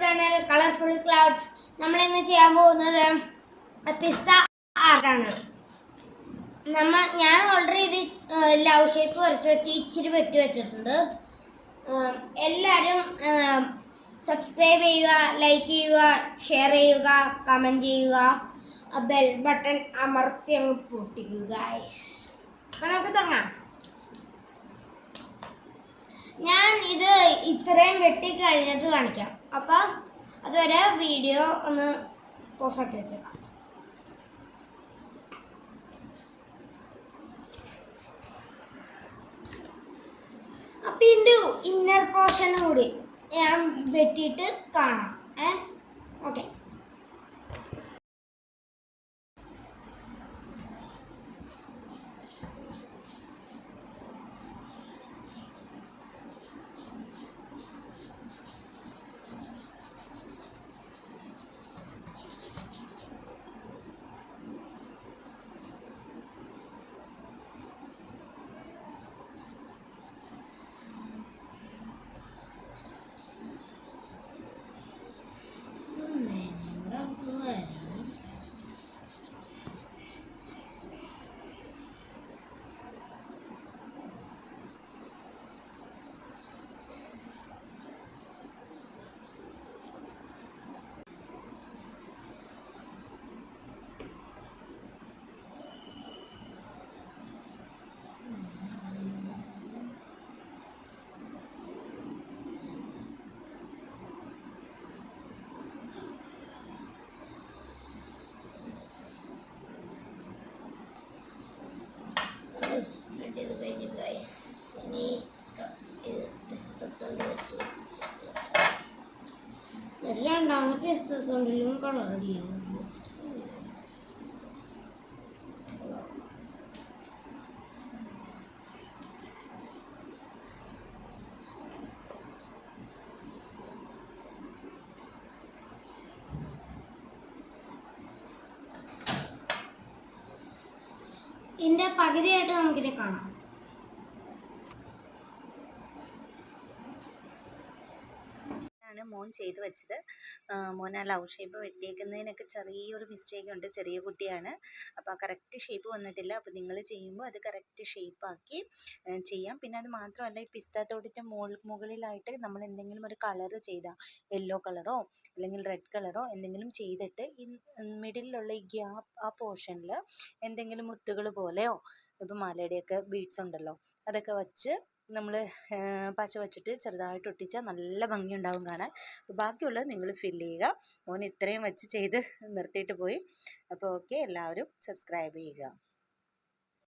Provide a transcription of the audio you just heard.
Channel colourful clouds. നമ്മൾ ഇന്ന് ചെയ്യാൻ പോകുന്നത് പിസ്ത ആർട്ടാണ്. ഞാൻ ഓൾറെഡി ഇത് ലവ് ഷേപ്പ് വരച്ച് വെച്ച് ഇച്ചിരി വെട്ടി വെച്ചിട്ടുണ്ട്. എല്ലാവരും സബ്സ്ക്രൈബ് ചെയ്യുക, ലൈക്ക് ചെയ്യുക, ഷെയർ ചെയ്യുക, കമൻറ്റ് ചെയ്യുക, ബെൽ ബട്ടൺ അമർത്തി അങ്ങ് പൊട്ടിക്കുക ഗൈസ്. അപ്പം നമുക്ക് തുടങ്ങാം. ഞാൻ ഇത് ഇത്രയും വെട്ടി കഴിഞ്ഞിട്ട് കാണിക്കാം. അപ്പം അതുവരെ വീഡിയോ ഒന്ന് പോസാക്കി വെച്ചേക്കാം. അപ്പം ഇതിൻ്റെ ഇന്നർ പോർഷനും കൂടി ഞാൻ വെട്ടിയിട്ട് കാണാം. ഓക്കെ. സ്പ്രെഡ് ചെയ്ത് കഴിഞ്ഞ് ഗൈസ്, ഇനി ഇത് പിസ്തത്തൊണ്ട് വെച്ച് രണ്ടാമത് പിസ്തത്തൊണ്ടിലും കളർ അടിയാണ്. ഇതിൻ്റെ പകുതിയായിട്ട് നമുക്കിനെ കാണാം. മോൻ ചെയ്തു വെച്ചത്. മോൻ ആ ലവ് ഷേപ്പ് വെട്ടിയേക്കുന്നതിനൊക്കെ ചെറിയൊരു മിസ്റ്റേക്ക് ഉണ്ട്. ചെറിയ കുട്ടിയാണ്, അപ്പോൾ ആ കറക്റ്റ് ഷേപ്പ് വന്നിട്ടില്ല. അപ്പോൾ നിങ്ങൾ ചെയ്യുമ്പോൾ അത് കറക്റ്റ് ഷേപ്പാക്കി ചെയ്യാം. പിന്നെ അത് മാത്രമല്ല, ഈ പിസ്താത്തോടിൻ്റെ മുകളിലായിട്ട് നമ്മൾ എന്തെങ്കിലും ഒരു കളറ് ചെയ്താൽ, യെല്ലോ കളറോ അല്ലെങ്കിൽ റെഡ് കളറോ എന്തെങ്കിലും ചെയ്തിട്ട് ഈ മിഡിലുള്ള ഈ ഗ്യാപ്പ്, ആ പോർഷനിൽ എന്തെങ്കിലും മുത്തുകൾ പോലെയോ, ഇപ്പം മാലയുടെയൊക്കെ ബീഡ്സ് ഉണ്ടല്ലോ, അതൊക്കെ വച്ച് നമ്മൾ പച്ച വച്ചിട്ട് ചെറുതായിട്ട് ഒട്ടിച്ചാൽ നല്ല ഭംഗിയുണ്ടാവും കാണാൻ. അപ്പോൾ ബാക്കിയുള്ളത് നിങ്ങൾ ഫില്ല് ചെയ്യുക. മോൻ ഇത്രയും വെച്ച് ചെയ്ത് നിർത്തിയിട്ട് പോയി. അപ്പോൾ ഓക്കെ, എല്ലാവരും സബ്സ്ക്രൈബ് ചെയ്യുക.